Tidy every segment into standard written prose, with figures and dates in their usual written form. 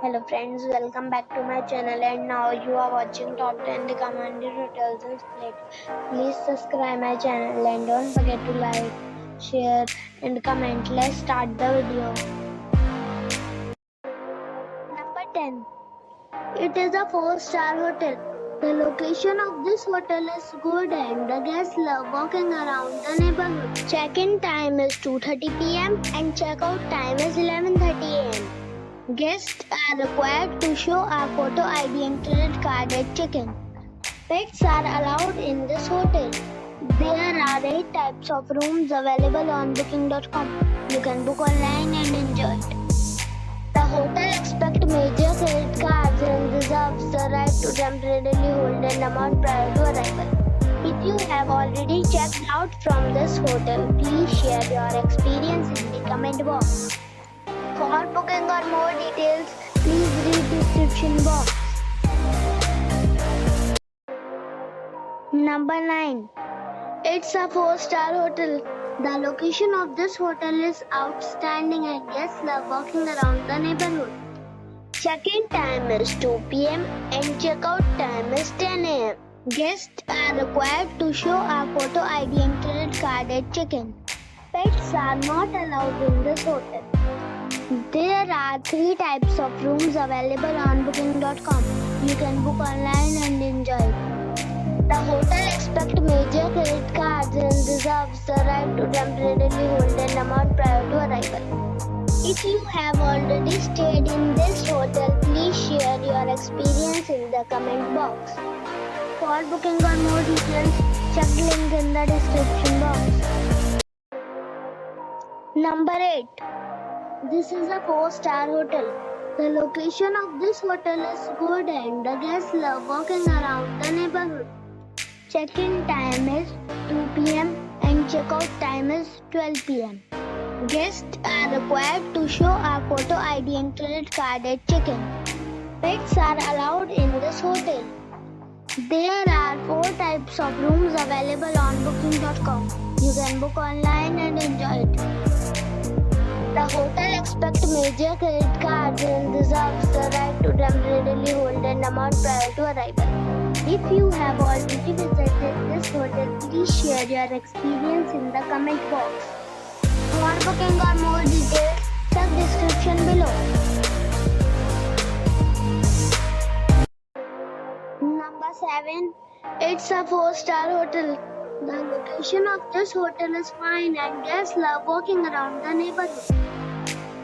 Hello friends, welcome back to my channel and now you are watching top 10 recommended hotels in Split. Please subscribe my channel and don't forget to like, share and comment. Let's start the video. Number 10. It is a 4-star hotel. The location of this hotel is good and the guests love walking around the neighborhood. Check-in time is 2:30 p.m. and check-out time is 11:30 a.m. Guests are required to show a photo ID and credit card at check-in. Pets are allowed in this hotel. There are 8 types of rooms available on booking.com. You can book online and enjoy it. The hotel expects major credit cards and reserves the right to temporarily hold an amount prior to arrival. If you have already checked out from this hotel, please share your experience in the comment box. For booking or more details, please read description box. Number 9. It's a 4-star hotel. The location of this hotel is outstanding and guests love walking around the neighborhood. Check-in time is 2 p.m. and check-out time is 10 a.m. Guests are required to show a photo ID and credit card at check-in. Pets are not allowed in this hotel. There are 3 types of rooms available on booking.com. You can book online and enjoy it. The hotel expects major credit cards and reserves the right to temporarily hold an amount prior to arrival. If you have already stayed in this hotel, please share your experience in the comment box. For booking or more details, check the link in the description box. Number 8. This is a 4-star hotel. The location of this hotel is good and the guests love walking around the neighborhood. Check-in time is 2 p.m. and check-out time is 12 p.m. Guests are required to show a photo ID and credit card at check-in. Pets are allowed in this hotel. There are 4 types of rooms available on booking.com. You can book online and enjoy it. The hotel expects major credit cards and reserves the right to temporarily hold an amount prior to arrival. If you have already visited this hotel, please share your experience in the comment box. For booking or more details, check description below. Number 7. It's a 4-star hotel. The location of this hotel is fine and guests love walking around the neighborhood.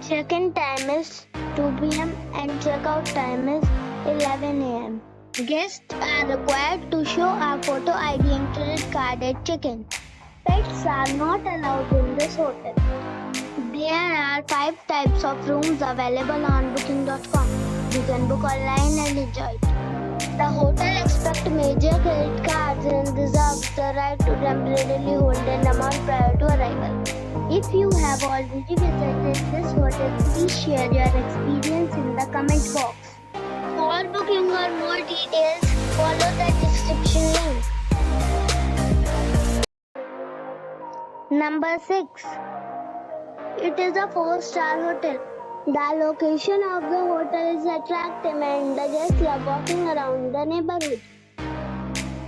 Check-in time is 2 p.m. and check-out time is 11 a.m. Guests are required to show a photo ID and credit card at check-in. Pets are not allowed in this hotel. There are 5 types of rooms available on booking.com. You can book online and enjoy it. The hotel expects major credit cards and reserves the right to temporarily hold an amount prior to arrival. If you have already visited this hotel, please share your experience in the comment box. For booking or more details, follow the description link. Number 6. It is a 4-star hotel. The location of the hotel is attractive and the guests love walking around the neighborhood.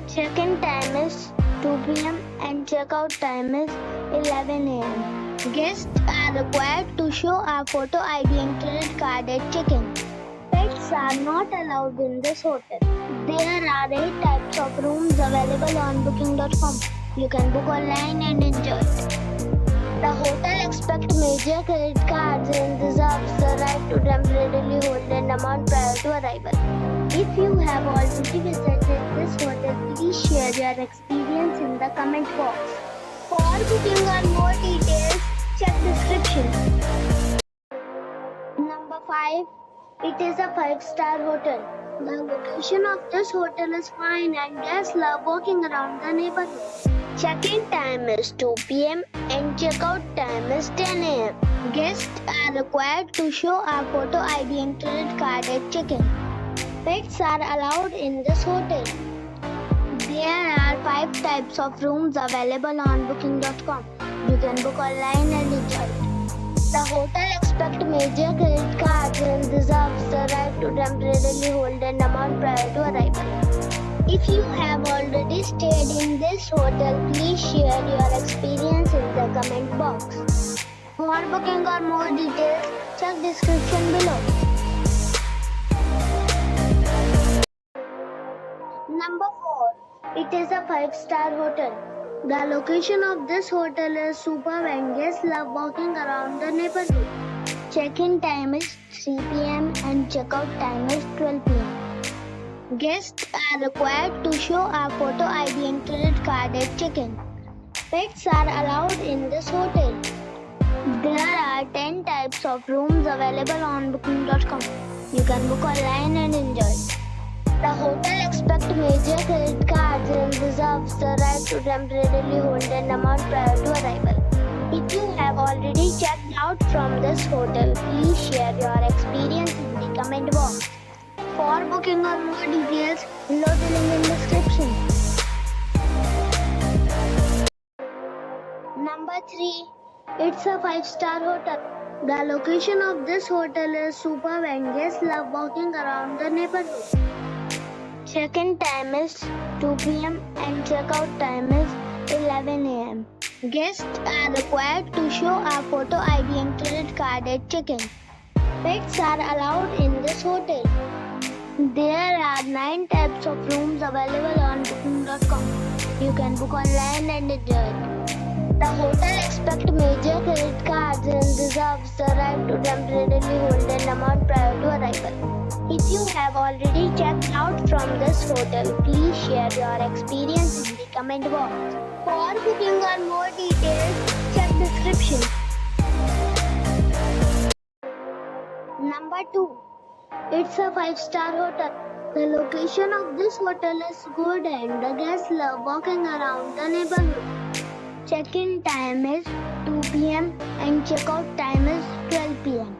Check-in time is 2 p.m. and check-out time is 11 a.m. Guests are required to show a photo ID and credit card at check-in. Pets are not allowed in this hotel. There are 8 types of rooms available on booking.com. You can book online and enjoy it. The hotel expects major credit cards and reserves the right to temporarily hold an amount prior to arrival. If you have already visited this hotel, please share your experience in the comment box. For booking or more details, check description. Number 5. It is a 5-star hotel. The location of this hotel is fine and guests love walking around the neighborhood. Check-in time is 2 p.m. and check-out time is 10 a.m. Guests are required to show a photo ID and credit card at check-in. Pets are allowed in this hotel. There are 5 types of rooms available on booking.com. You can book online and enjoy it. The hotel expects major credit cards and reserves the right to temporarily hold an amount prior to arrival. If you have already stayed in this hotel, please share your experience in the comment box. For booking or more details, check description below. Number 4. It is a 5-star hotel. The location of this hotel is superb and guests love walking around the neighborhood. Check-in time is 3 p.m. and check-out time is 12 p.m. Guests are required to show a photo ID and credit card at check-in. Pets are allowed in this hotel. There are 10 types of rooms available on booking.com. You can book online and enjoy it. The hotel expects major credit cards and reserves the right to temporarily hold an amount prior to arrival. If you have already checked out from this hotel, please share your experience in the comment box. For booking or more details, below the link in description. Number 3. It's a 5-star hotel. The location of this hotel is superb and guests love walking around the neighborhood. Check-in time is 2 p.m. and check-out time is 11 a.m. Guests are required to show a photo ID and credit card at check-in. Pets are allowed in this hotel. There are 9 types of rooms available on booking.com. You can book online and enjoy it. The hotel expects major credit cards and reserves the right to temporarily hold an amount prior to arrival. If you have already checked out from this hotel, please share your experience in the comment box. For booking or more details, check description. Number 2. It's a 5-star hotel. The location of this hotel is good and the guests love walking around the neighborhood. Check-in time is 2 p.m. and check-out time is 12 p.m.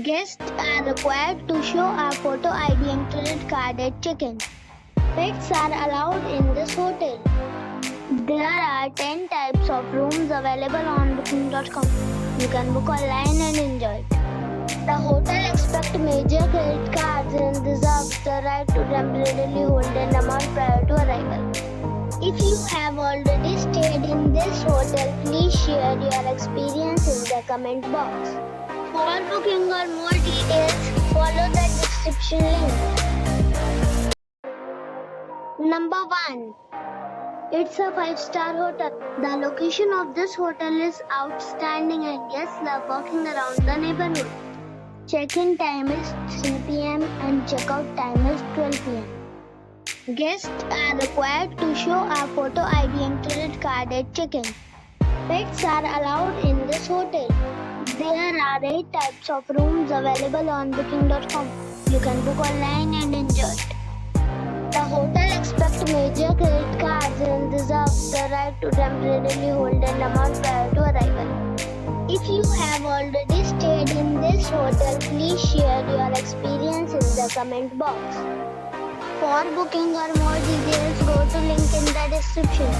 Guests are required to show a photo ID and credit card at check-in. Pets are allowed in this hotel. There are 10 types of rooms available on booking.com. You can book online and enjoy it. The hotel expects major credit cards and reserves the right to temporarily hold an amount prior to arrival. If you have already stayed in this hotel, please share your experience in the comment box. For booking or more details, follow the description link. Number 1. It's a 5-star hotel. The location of this hotel is outstanding and guests love walking around the neighborhood. Check-in time is 3 p.m. and check-out time is 12 p.m. Guests are required to show a photo ID and credit card at check-in. Pets are allowed in this hotel. There are 8 types of rooms available on booking.com. You can book online and enjoy it. The hotel expects major credit cards and reserves the right to temporarily hold an amount prior to arrival. If you have already stayed in this hotel, please share your experience in the comment box. For booking or more details, go to link in the description.